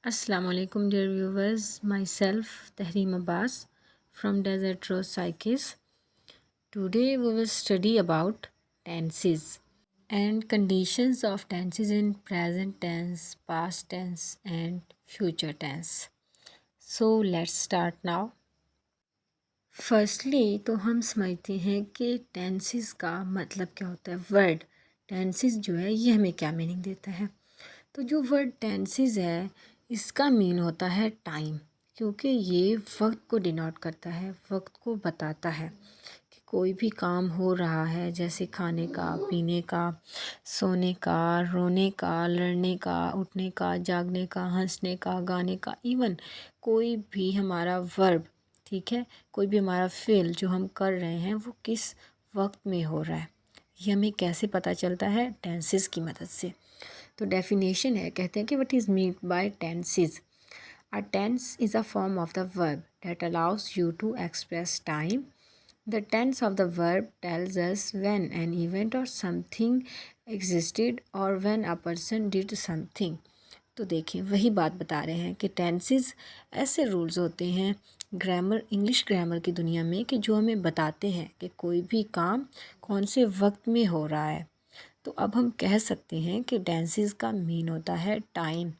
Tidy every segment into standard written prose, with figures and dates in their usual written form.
Assalamu alaikum dear viewers, myself Tahreem Abbas from Desert Rose Psyches. Today we will study about tenses and conditions of tenses in present tense, past tense and future tense. So let's start now. Firstly तो हम समझते हैं कि tenses का मतलब क्या होता है। वर्ड टेंसेस जो है ये हमें क्या मीनिंग देता है। तो जो वर्ड टेंसेस है इसका मीन होता है टाइम, क्योंकि ये वक्त को डिनोट करता है, वक्त को बताता है कि कोई भी काम हो रहा है, जैसे खाने का, पीने का, सोने का, रोने का, लड़ने का, उठने का, जागने का, हंसने का, गाने का, इवन कोई भी हमारा वर्ब, ठीक है, कोई भी हमारा फ़ेल जो हम कर रहे हैं वो किस वक्त में हो रहा है, ये हमें कैसे पता चलता है? टेंसेस की मदद से। तो डेफिनेशन है, कहते हैं कि what is mean by tenses. A tense is a form of the verb that allows you to express time. The tense of the verb tells us when an event or something existed or when a person did something. तो देखिए वही बात बता रहे हैं कि tenses ऐसे rules होते हैं ग्रामर, इंग्लिश ग्रामर की दुनिया में, कि जो हमें बताते हैं कि कोई भी काम कौन से वक्त में हो रहा है। तो अब हम कह सकते हैं कि टेंसेस का मीन होता है टाइम,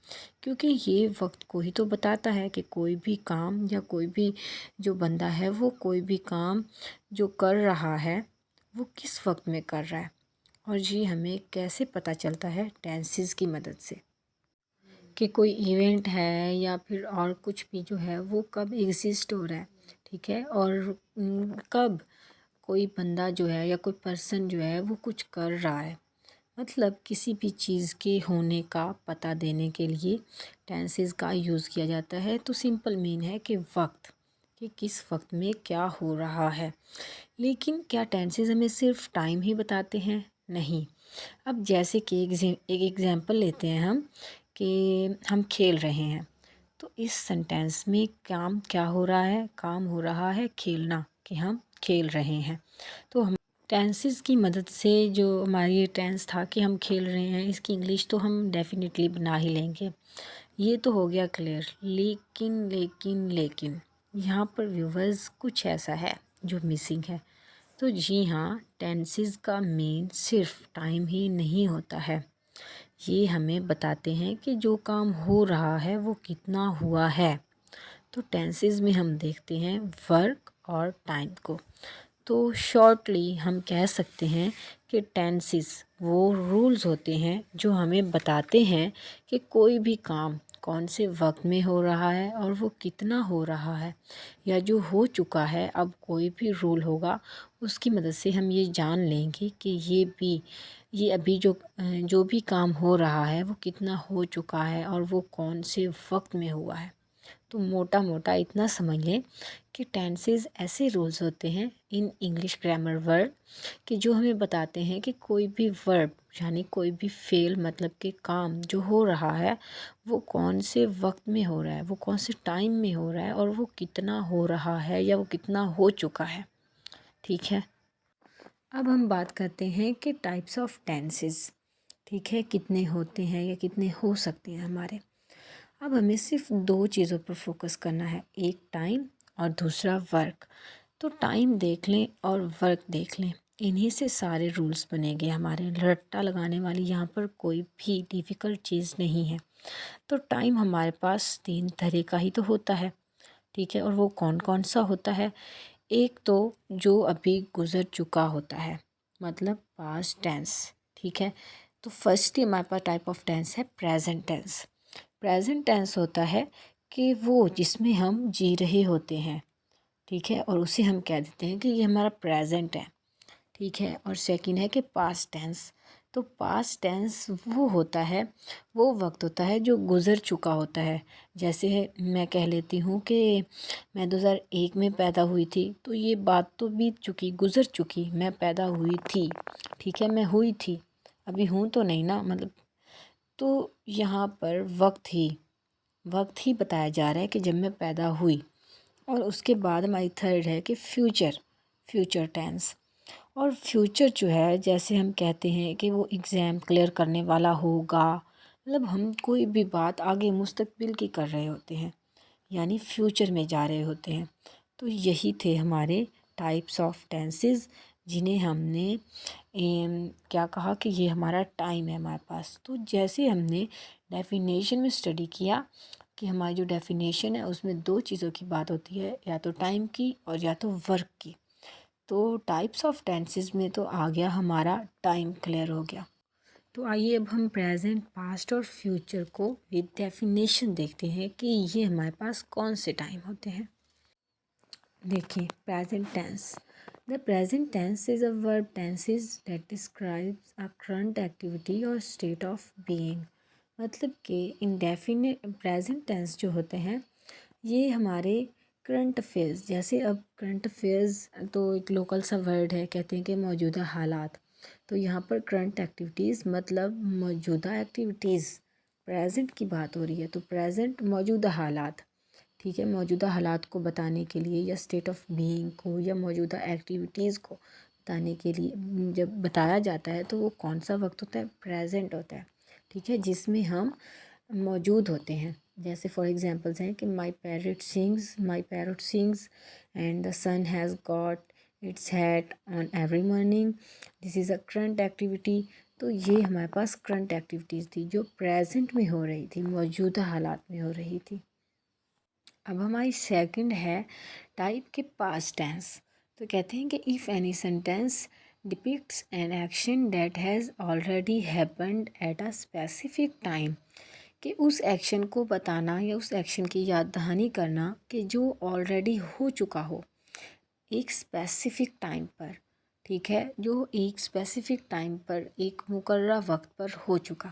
क्योंकि ये वक्त को ही तो बताता है कि कोई भी काम या कोई भी जो बंदा है वो कोई भी काम जो कर रहा है वो किस वक्त में कर रहा है। और ये हमें कैसे पता चलता है? टेंसेस की मदद से, कि कोई इवेंट है या फिर और कुछ भी जो है वो कब एग्जिस्ट हो रहा है, ठीक है, और कब कोई बंदा जो है या कोई पर्सन जो है वो कुछ कर रहा है। मतलब किसी भी चीज़ के होने का पता देने के लिए टेंसेस का यूज़ किया जाता है। तो सिंपल मीन है कि वक्त, कि किस वक्त में क्या हो रहा है। लेकिन क्या टेंसेस हमें सिर्फ टाइम ही बताते हैं? नहीं। अब जैसे कि एक एग्जांपल लेते हैं हम, कि हम खेल रहे हैं, तो इस सेंटेंस में काम क्या हो रहा है? काम हो रहा है खेलना, कि हम खेल रहे हैं। तो हम टेंसेस की मदद से, जो हमारी ये टेंस था कि हम खेल रहे हैं, इसकी इंग्लिश तो हम डेफिनेटली बना ही लेंगे। ये तो हो गया क्लियर। लेकिन लेकिन लेकिन यहाँ पर व्यूवर्स कुछ ऐसा है जो मिसिंग है। तो जी हाँ, टेंसेस का मेन सिर्फ टाइम ही नहीं होता है, ये हमें बताते हैं कि जो काम हो रहा है वो कितना हुआ है। तो टेंसेस में हम देखते हैं वर्क और टाइम को। तो शॉर्टली हम कह सकते हैं कि टेंसेस वो रूल्स होते हैं जो हमें बताते हैं कि कोई भी काम कौन से वक्त में हो रहा है और वो कितना हो रहा है, या जो हो चुका है। अब कोई भी रूल होगा उसकी मदद से हम ये जान लेंगे कि ये अभी जो भी काम हो रहा है वो कितना हो चुका है और वो कौन से वक्त में हुआ है। तो मोटा मोटा इतना समझ लें कि टेंसेस ऐसे रूल्स होते हैं इन इंग्लिश ग्रामर वर्ड, कि जो हमें बताते हैं कि कोई भी वर्ब यानी कोई भी फेल, मतलब कि काम जो हो रहा है वो कौन से वक्त में हो रहा है, वो कौन से टाइम में हो रहा है और वो कितना हो रहा है या वो कितना हो चुका है। ठीक है, अब हम बात करते हैं कि टाइप्स ऑफ टेंसेस, ठीक है, कितने होते हैं या कितने हो सकते हैं हमारे। अब हमें सिर्फ दो चीज़ों पर फोकस करना है, एक टाइम और दूसरा वर्क। तो टाइम देख लें और वर्क देख लें, इन्हीं से सारे रूल्स बनेंगे हमारे। रट्टा लगाने वाली यहाँ पर कोई भी डिफ़िकल्ट चीज़ नहीं है। तो टाइम हमारे पास तीन तरह का ही तो होता है, ठीक है, और वो कौन कौन सा होता है? एक तो जो अभी गुज़र चुका होता है, मतलब पास्ट टेंस, ठीक है। तो फर्स्ट ही हमारे पास टाइप ऑफ टेंस है प्रेजेंट टेंस। प्रेजेंट टेंस होता है कि वो जिसमें हम जी रहे होते हैं, ठीक है, और उसे हम कह देते हैं कि ये हमारा प्रेजेंट है, ठीक है। और सेकंड है कि पास्ट टेंस। तो पास्ट टेंस वो होता है, वो वक्त होता है जो गुज़र चुका होता है। जैसे मैं कह लेती हूँ कि मैं 2001 में पैदा हुई थी, तो ये बात तो बीत चुकी, गुज़र चुकी। मैं पैदा हुई थी, ठीक है, मैं हुई थी, अभी हूँ तो नहीं ना, मतलब। तो यहाँ पर वक्त ही बताया जा रहा है कि जब मैं पैदा हुई। और उसके बाद हमारी थर्ड है कि फ्यूचर टेंस। और फ्यूचर जो है, जैसे हम कहते हैं कि वो एग्ज़ाम क्लियर करने वाला होगा, मतलब हम कोई भी बात आगे मुस्तकबिल की कर रहे होते हैं, यानी फ्यूचर में जा रहे होते हैं। तो यही थे हमारे टाइप्स ऑफ टेंसेस, जिन्हें हमने क्या कहा कि ये हमारा टाइम है हमारे पास। तो जैसे हमने डेफिनेशन में स्टडी किया कि हमारी जो डेफिनेशन है उसमें दो चीज़ों की बात होती है, या तो टाइम की और या तो वर्क की। तो टाइप्स ऑफ टेंसेस में तो आ गया हमारा टाइम, क्लियर हो गया। तो आइए अब हम प्रेजेंट, पास्ट और फ्यूचर को विद डेफिनेशन देखते हैं कि ये हमारे पास कौन से टाइम होते हैं। देखिए, present tense. The present tense is a verb tenses that describes a current activity और स्टेट ऑफ बीइंग। मतलब कि इंडेफिनिट प्रेजेंट टेंस जो होते हैं ये हमारे करंट अफेयर्स, जैसे अब करंट अफेयर्स तो एक लोकल सा वर्ड है, कहते हैं कि मौजूदा हालात। तो यहाँ पर करंट एक्टिविटीज़ मतलब मौजूदा एक्टिविटीज़, प्रेजेंट की बात हो रही है तो प्रेजेंट मौजूदा हालात। ठीक है, मौजूदा हालात को बताने के लिए या स्टेट ऑफ बीइंग को या मौजूदा एक्टिविटीज़ को बताने के लिए जब बताया जाता है तो वो कौन सा वक्त होता है, प्रेजेंट होता है। ठीक है, जिसमें हम मौजूद होते हैं। जैसे फॉर एग्जांपल्स हैं कि my parrot sings and the sun has got its hat on every morning, this is a current activity. तो ये हमारे पास करंट एक्टिविटीज़ थी जो प्रेजेंट में हो रही थी, मौजूदा हालात में हो रही थी। अब हमारी सेकंड है टाइप के पास्ट टेंस। तो कहते हैं कि if any sentence depicts N action that has already happened at a specific time, कि उस एक्शन को बताना या उस एक्शन की याद दहानी करना कि जो ऑलरेडी हो चुका हो एक स्पेसिफिक टाइम पर। ठीक है, जो एक स्पेसिफिक टाइम पर एक मुकर्रर वक्त पर हो चुका।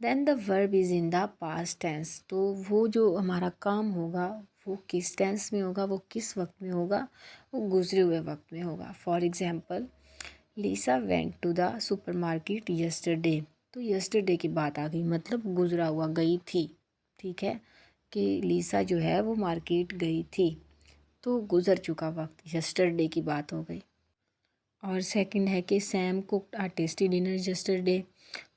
Then the verb is in the past tense. तो वो जो हमारा काम होगा वो किस टेंस में होगा, वो किस वक्त में होगा, वो गुजरे हुए वक्त में होगा। For example, Lisa went to the supermarket yesterday. तो यस्टरडे की बात आ गई, मतलब गुजरा हुआ, गई थी। ठीक है, कि लीसा जो है वो मार्केट गई थी, तो गुजर चुका वक्त, यस्टरडे की बात हो गई। और सेकंड है कि सैम कुक्ड आ टेस्टी डिनर यस्टरडे।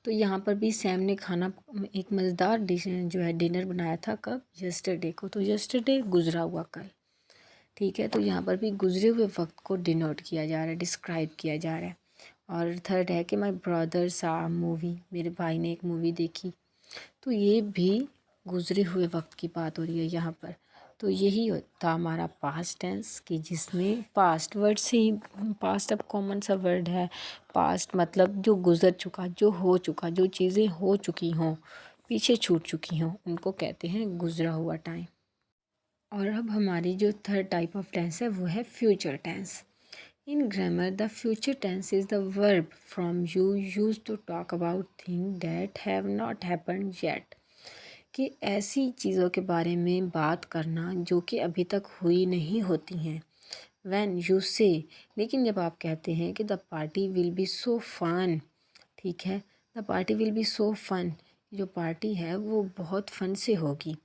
तो यहाँ पर भी सैम ने खाना, एक मज़ेदार डिश जो है डिनर बनाया था, कब, यस्टरडे को। तो यस्टरडे गुजरा हुआ कल। ठीक है, तो यहाँ पर भी गुजरे हुए वक्त को डिनोट किया जा रहा है, डिस्क्राइब किया जा रहा है। और थर्ड है कि माई ब्रदर सा मूवी, मेरे भाई ने एक मूवी देखी। तो ये भी गुजरे हुए वक्त की बात हो रही है यहाँ पर। तो यही होता हमारा पास्ट टेंस, कि जिसमें पास्ट वर्ड से ही, पास्ट अब कॉमन सा वर्ड है। पास्ट मतलब जो गुजर चुका, जो हो चुका, जो चीज़ें हो चुकी हों, पीछे छूट चुकी हों, उनको कहते हैं गुजरा हुआ टाइम। और अब हमारी जो थर्ड टाइप ऑफ टेंस है वो है future tense. In grammar, the future tense is the verb from you used to talk about things that have not happened yet. कि ऐसी चीज़ों के बारे में बात करना जो कि अभी तक हुई नहीं होती हैं। When you say, लेकिन जब आप कहते हैं कि the party will be so fun, ठीक है, the party will be so fun, जो पार्टी है वो बहुत फन से होगी।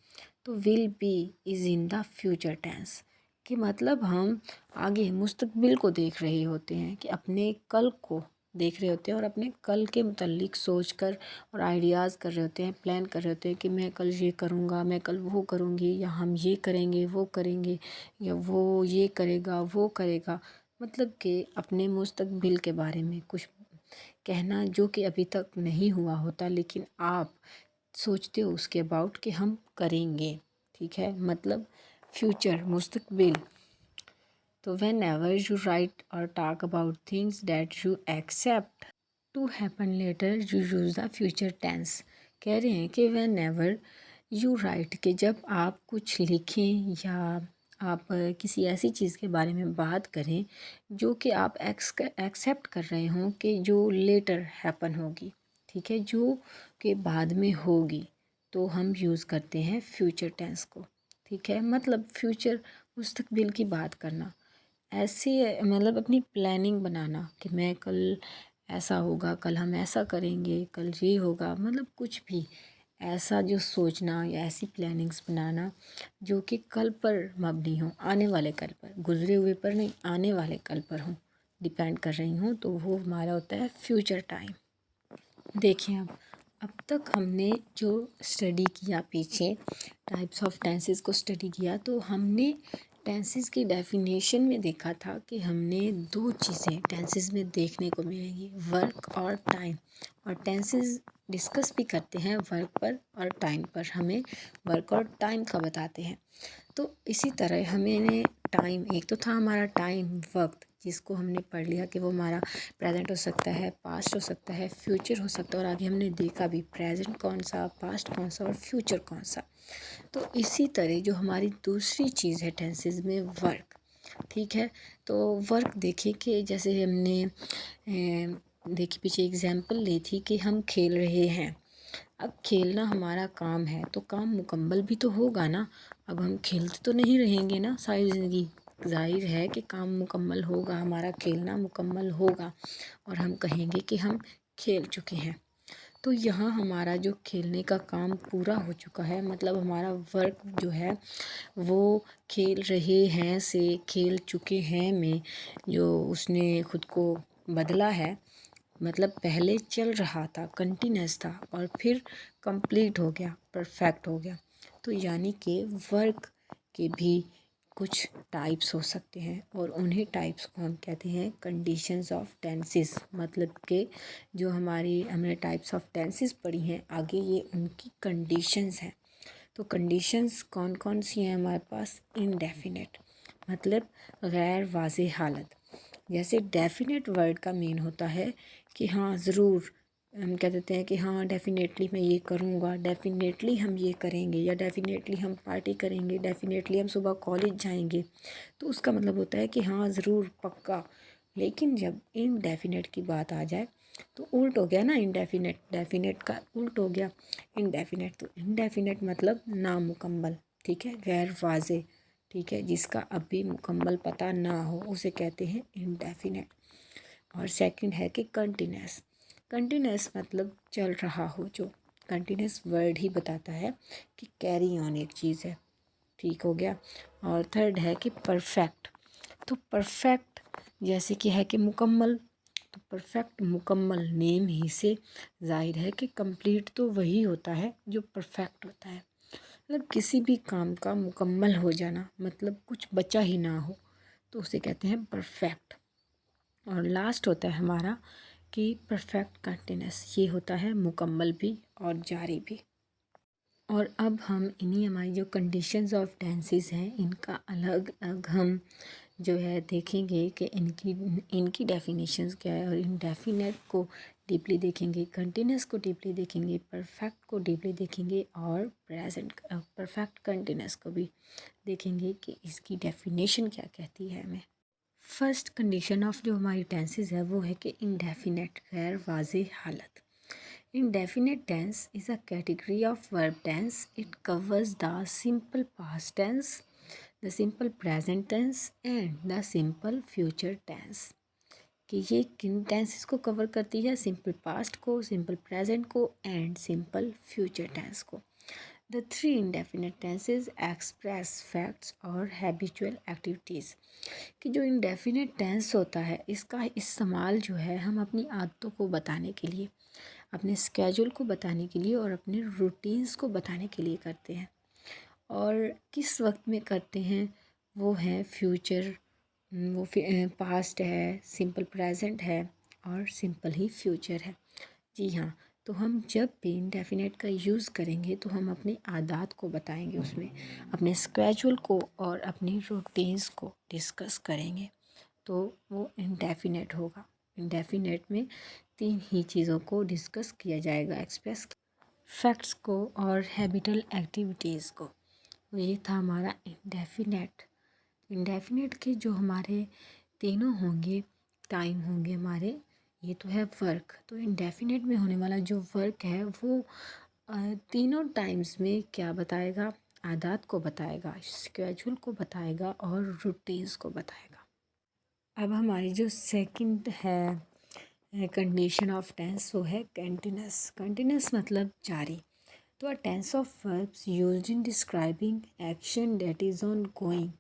तो will be is in the future tense, कि मतलब हम आगे मुस्तकबिल को देख रहे होते हैं, कि अपने कल को देख रहे होते हैं और अपने कल के मुतल्लिक सोच कर और आइडियाज़ कर रहे होते हैं, प्लान कर रहे होते हैं कि मैं कल ये करूँगा, मैं कल वो करूँगी, या हम ये करेंगे वो करेंगे, या वो ये करेगा वो करेगा। मतलब कि अपने मुस्तकबिल के बारे में कुछ कहना जो कि अभी तक नहीं हुआ होता, लेकिन आप सोचते हो उसके अबाउट कि हम करेंगे। ठीक है, मतलब फ्यूचर, मुस्तकबिल। तो व्हेन एवर यू राइट और talk about things that you except to happen later you use the future tense. कह रहे हैं कि व्हेन एवर यू राइट, कि जब आप कुछ लिखें या आप किसी ऐसी चीज़ के बारे में बात करें जो कि आप एक्सेप्ट कर रहे हों कि जो लेटर हैपन होगी, ठीक है, जो कि बाद में होगी, तो हम यूज़ करते हैं फ्यूचर टेंस को। ठीक है, मतलब फ्यूचर, मुस्तकबिल की बात करना, ऐसे मतलब अपनी प्लानिंग बनाना कि मैं कल ऐसा होगा, कल हम ऐसा करेंगे, कल ये होगा, मतलब कुछ भी ऐसा जो सोचना या ऐसी प्लानिंग्स बनाना जो कि कल पर मबनी हो, आने वाले कल पर, गुजरे हुए पर नहीं, आने वाले कल पर हो, डिपेंड कर रही हूँ, तो वो हमारा होता है फ्यूचर टाइम। देखिए, अब तक हमने जो स्टडी किया पीछे टाइप्स ऑफ टेंसेस को स्टडी किया, तो हमने टेंसेस की डेफिनेशन में देखा था कि हमने दो चीज़ें टेंसेस में देखने को मिलेंगी, वर्क और टाइम। और टेंसेस डिस्कस भी करते हैं वर्क पर और टाइम पर, हमें वर्क और टाइम का बताते हैं। तो इसी तरह हमें टाइम, एक तो था हमारा टाइम, वक्त, जिसको हमने पढ़ लिया कि वो हमारा प्रेजेंट हो सकता है, पास्ट हो सकता है, फ्यूचर हो सकता है, और आगे हमने देखा भी प्रेजेंट कौन सा, पास्ट कौन सा और फ्यूचर कौन सा। तो इसी तरह जो हमारी दूसरी चीज़ है टेंसेस में, वर्क। ठीक है, तो वर्क देखिए कि जैसे हमने देखिए पीछे एग्जाम्पल ली थी कि हम खेल रहे हैं। अब खेलना हमारा काम है तो काम मुकम्मल भी तो होगा ना। अब हम खेलते तो नहीं रहेंगे ना सारी ज़िंदगी, जाहिर है कि काम मुकम्मल होगा, हमारा खेलना मुकम्मल होगा और हम कहेंगे कि हम खेल चुके हैं। तो यहाँ हमारा जो खेलने का काम पूरा हो चुका है, मतलब हमारा वर्क जो है वो खेल रहे हैं से खेल चुके हैं में जो उसने खुद को बदला है, मतलब पहले चल रहा था, कंटिन्यूस था, और फिर कंप्लीट हो गया, परफेक्ट हो गया। तो यानी कि वर्क के भी कुछ टाइप्स हो सकते हैं और उन्हीं टाइप्स को हम कहते हैं कंडीशंस ऑफ टेंसेस। मतलब कि जो हमारी हमने टाइप्स ऑफ टेंसेस पढ़ी हैं आगे, ये उनकी कंडीशंस हैं। तो कंडीशंस कौन कौन सी हैं हमारे पास? इनडेफिनेट, मतलब गैर वाज़ेह हालत। जैसे डेफिनेट वर्ड का मीन होता है कि हाँ ज़रूर, हम कह देते हैं कि हाँ डेफिनेटली मैं ये करूँगा, डेफिनेटली हम ये करेंगे, या डेफिनेटली हम पार्टी करेंगे, डेफिनेटली हम सुबह कॉलेज जाएंगे। तो उसका मतलब होता है कि हाँ ज़रूर, पक्का। लेकिन जब इनडेफिनेट की बात आ जाए तो उल्ट हो गया ना, इनडेफिनेट डेफिनेट का उल्ट हो गया इनडेफिनेट। तो इनडेफिनेट मतलब नामुकम्मल, ठीक है, गैर वाज़ेह, ठीक है, जिसका अभी मुकम्मल पता ना हो, उसे कहते हैं इनडेफिनेट। और सेकंड है कि कंटिन्यूस। कंटिन्यूस मतलब चल रहा हो, जो कंटिन्यूस वर्ड ही बताता है कि कैरी ऑन एक चीज़ है, ठीक हो गया। और थर्ड है कि परफेक्ट। तो परफेक्ट जैसे कि है कि मुकम्मल, तो परफेक्ट मुकम्मल नेम ही से जाहिर है कि कंप्लीट तो वही होता है जो परफेक्ट होता है। मतलब किसी भी काम का मुकम्मल हो जाना, मतलब कुछ बचा ही ना हो, तो उसे कहते हैं परफेक्ट। और लास्ट होता है हमारा कि परफेक्ट कंटिन्यूस, ये होता है मुकम्मल भी और जारी भी। और अब हम इन्हीं हमारी जो कंडीशंस ऑफ टेंसेस हैं इनका अलग अलग हम जो है देखेंगे कि इनकी डेफिनेशंस क्या है। और इनडेफिनेट को डीपली देखेंगे, कंटिन्यूस को डीपली देखेंगे, परफेक्ट को डीपली देखेंगे, और प्रेजेंट परफेक्ट कंटिन्यूस को भी देखेंगे कि इसकी डेफिनेशन क्या कहती है हमें। फर्स्ट कंडीशन ऑफ जो हमारी टेंसेस है वो है कि इनडेफिनेट, गैर वाज़ेह हालत। Indefinite tense is a category of verb tense. It covers the simple past tense, the simple present tense and the simple future tense. कि ये किन टेंसेस को कवर करती है? सिंपल पास्ट को, सिंपल प्रेजेंट को एंड सिंपल फ्यूचर टेंस को। The three indefinite tenses express facts और हैबिचुअल एक्टिविटीज़। कि जो इंडेफिनेट टेंस होता है इसका इस्तेमाल जो है हम अपनी आदतों को बताने के लिए, अपने स्केड्यूल को बताने के लिए और अपने रूटीन्स को बताने के लिए करते हैं। और किस वक्त में करते हैं? वो है फ्यूचर, वो पास्ट है, सिंपल प्रेजेंट है और सिंपल ही फ्यूचर है। जी हाँ, तो हम जब भी इंडेफिनेट का यूज़ करेंगे तो हम अपनी आदत को बताएंगे, उसमें अपने स्केड्यूल को और अपनी रूटीन्स को डिस्कस करेंगे, तो वो इंडेफिनेट होगा। इंडेफिनेट में तीन ही चीज़ों को डिस्कस किया जाएगा, एक्सप्रेस फैक्ट्स को और हैबिटल एक्टिविटीज़ को। तो ये था हमारा इंडेफिनेट। इंडेफिनेट के जो हमारे तीनों होंगे टाइम होंगे हमारे, ये तो है वर्क। तो इंडेफिनेट में होने वाला जो वर्क है वो तीनों टाइम्स में क्या बताएगा? आदत को बताएगा, स्केड्यूल को बताएगा और रूटीन्स को बताएगा। अब हमारी जो सेकंड है कंडीशन ऑफ टेंस वो है कंटिन्यूस। कंटिन्यूस मतलब जारी। तो a tense of verbs used in describing action that is on going,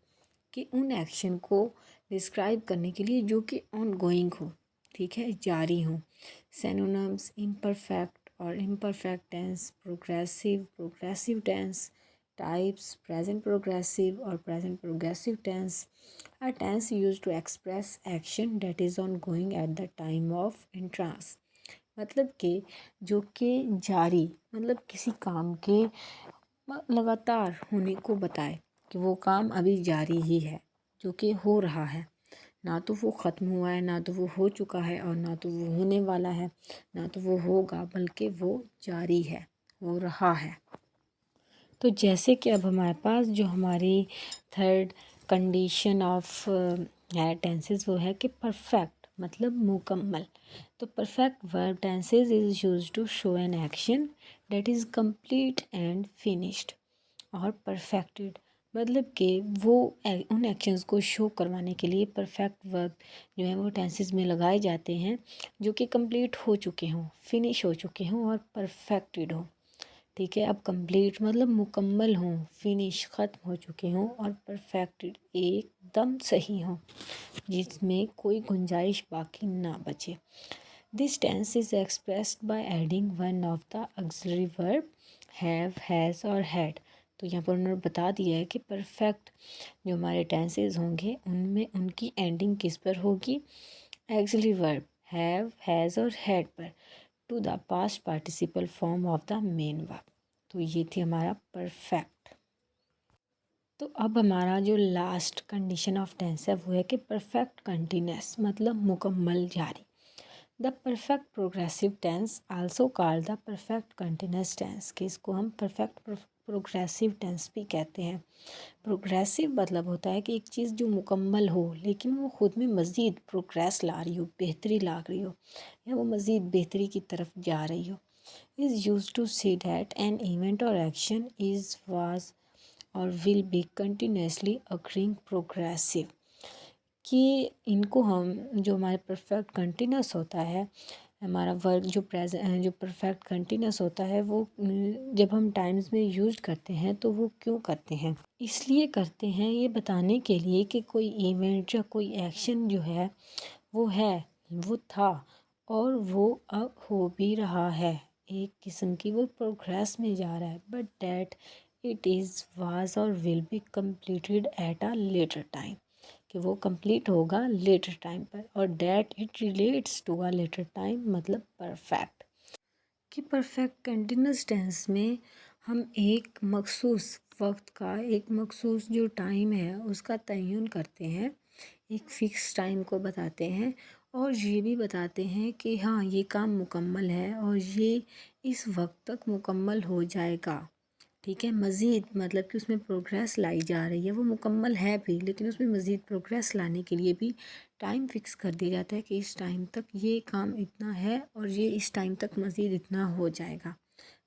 कि उन एक्शन को डिस्क्राइब करने के लिए जो कि ऑन गोइंग हो, ठीक है, जारी हो। सिनोनिम्स इम्परफेक्ट, और imperfect tense, progressive tense, types, present progressive और present progressive tense, a tense used to express action that is ongoing at the time of entrance। मतलब कि जो कि जारी, मतलब किसी काम के लगातार होने को बताए कि वो काम अभी जारी ही है, जो कि हो रहा है, ना तो वो ख़त्म हुआ है, ना तो वो हो चुका है, और ना तो वो होने वाला है, ना तो वो होगा, बल्कि वो जारी है, हो रहा है। तो जैसे कि अब हमारे पास जो हमारी थर्ड कंडीशन ऑफ है टेंसेस, वो है कि परफेक्ट, मतलब मुकम्मल। तो perfect verb tenses is used to show an action that is complete and finished. और परफेक्टेड मतलब कि वो उन एक्शंस को शो करवाने के लिए परफेक्ट वर्ब जो है वो टेंसेस में लगाए जाते हैं, जो कि कंप्लीट हो चुके हों, फिनिश हो चुके हों और परफेक्टेड हों। ठीक है, अब कंप्लीट मतलब मुकम्मल हों, फिनिश ख़त्म हो चुके हों, और परफेक्टेड एकदम सही हों, जिसमें कोई गुंजाइश बाकी ना बचे। This tense is expressed by adding one of the auxiliary verb have, has और हैड। तो यहाँ पर उन्होंने बता दिया है कि परफेक्ट जो हमारे टेंसेस होंगे उनमें उनकी एंडिंग किस पर होगी, ऑक्सिलरी वर्ब हैव, हैज़ और हैड पर, to the past participle form of the main verb. तो ये थी हमारा परफेक्ट। तो अब हमारा जो लास्ट कंडीशन ऑफ टेंस है वो है कि परफेक्ट कंटिन्यूस, मतलब मुकम्मल जारी। The perfect progressive tense also called the perfect continuous tense, कि इसको हम परफेक्ट प्रोग्रेसिव टेंस भी कहते हैं। प्रोग्रेसिव मतलब होता है कि एक चीज़ जो मुकम्मल हो लेकिन वो ख़ुद में मज़ीद प्रोग्रेस ला रही हो, बेहतरी ला रही हो, या वो मज़ीद बेहतरी की तरफ जा रही हो। Is used to say that an event or action is was और will be continuously occurring progressive, कि इनको हम जो हमारे परफेक्ट कंटिन्यूस होता है, हमारा वर्क जो जो परफेक्ट कंटिन्यूस होता है वो जब हम टाइम्स में यूज करते हैं तो वो क्यों करते हैं, इसलिए करते हैं ये बताने के लिए कि कोई इवेंट या कोई एक्शन जो है वो था और वो अब हो भी रहा है, एक किस्म की वो प्रोग्रेस में जा रहा है, but that it is was और will be completed at a later time, कि वो कंप्लीट होगा लेटर टाइम पर, और that it relates to a later time मतलब परफेक्ट। कि परफेक्ट कंटिन्यूस टेंस में हम एक मखसूस वक्त का, एक मखसूस जो टाइम है उसका तयन करते हैं, एक फ़िक्स टाइम को बताते हैं, और ये भी बताते हैं कि हाँ ये काम मुकम्मल है और ये इस वक्त तक मुकम्मल हो जाएगा। ठीक है, मज़ीद मतलब कि उसमें प्रोग्रेस लाई जा रही है, वो मुकम्मल है भी लेकिन उसमें मज़ीद प्रोग्रेस लाने के लिए भी टाइम फ़िक्स कर दिया जाता है कि इस टाइम तक ये काम इतना है और ये इस टाइम तक मज़ीद इतना हो जाएगा,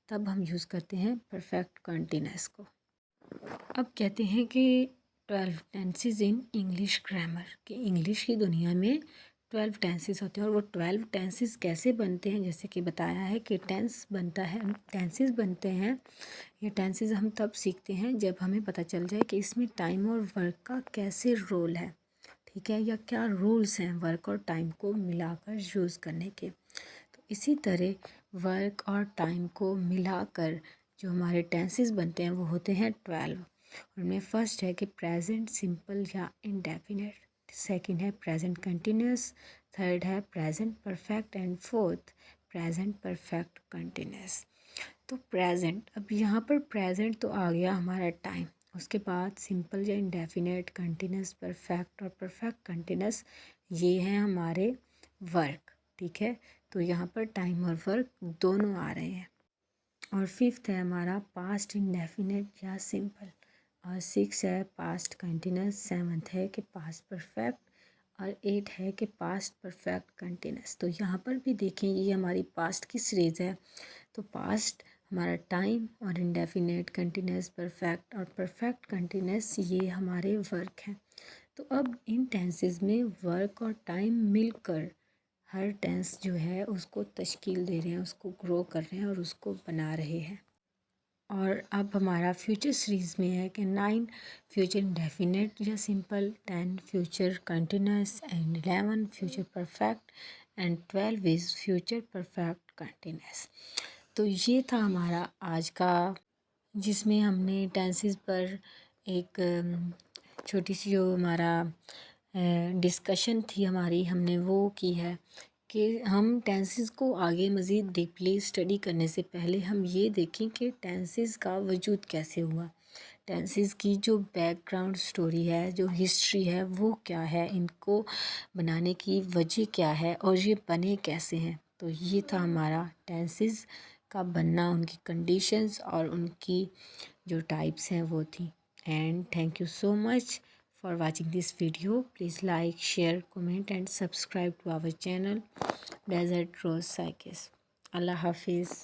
तब हम यूज़ करते हैं परफेक्ट कंटिन्यूस को। अब कहते हैं कि 12 टेंसेस इन इंग्लिश ग्रामर, कि इंग्लिश की दुनिया में 12 टेंसेस होते हैं, और वो 12 टेंसेस कैसे बनते हैं, जैसे कि बताया है कि टेंसेस बनते हैं, ये टेंसेस हम तब सीखते हैं जब हमें पता चल जाए कि इसमें टाइम और वर्क का कैसे रोल है, ठीक है, या क्या रूल्स हैं वर्क और टाइम को मिलाकर यूज़ करने के। तो इसी तरह वर्क और टाइम को मिलाकर जो हमारे टेंसेस बनते हैं वो होते हैं 12। उनमें फर्स्ट है कि प्रेजेंट सिंपल या इंडेफिनिट, सेकंड है प्रेजेंट कंटिन्यूस, थर्ड है present perfect, and fourth present perfect continuous. तो प्रेजेंट, अब यहाँ पर प्रेजेंट तो आ गया हमारा टाइम, उसके बाद सिंपल या इंडेफिनिट, कंटिन्यूस, परफेक्ट और परफेक्ट कंटिन्यूस, ये हैं हमारे वर्क। ठीक है, तो यहाँ पर टाइम और वर्क दोनों आ रहे हैं। और फिफ्थ है हमारा पास्ट इंडेफिनिट या सिंपल, और सिक्स है पास्ट कंटिन्यूस, सेवन्थ है कि पास्ट परफेक्ट, और एट है कि पास्ट परफेक्ट कंटिन्यूस। तो यहाँ पर भी देखें ये हमारी पास्ट की सीरीज़ है, तो पास्ट हमारा टाइम और इंडेफिनिट, कंटिन्यूस, परफेक्ट और परफेक्ट कंटिन्यूस ये हमारे वर्क हैं। तो अब इन टेंसेस में वर्क और टाइम मिलकर हर टेंस जो है उसको तश्कील दे रहे हैं, उसको ग्रो कर रहे हैं और उसको बना रहे हैं। और अब हमारा फ्यूचर सीरीज़ में है कि 9 फ्यूचर इंडेफिनिट या simple, 10 future continuous, and 11 future perfect, and 12 is future perfect continuous. तो ये था हमारा आज का, जिसमें हमने टेंसेस पर एक छोटी सी जो हमारा डिस्कशन थी हमारी, हमने वो की है कि हम टेंसेस को आगे मज़ीद डीपली स्टडी करने से पहले हम ये देखें कि टेंसेस का वजूद कैसे हुआ, टेंसेस की जो बैकग्राउंड स्टोरी है, जो हिस्ट्री है, वो क्या है, इनको बनाने की वजह क्या है और ये बने कैसे हैं। तो ये था हमारा टेंसेस का बनना, उनकी कंडीशंस और उनकी जो टाइप्स हैं वो थी। And thank you so much for watching this video. Please like, share, comment and subscribe to our channel Desert Rose Psyches. Allah Hafiz.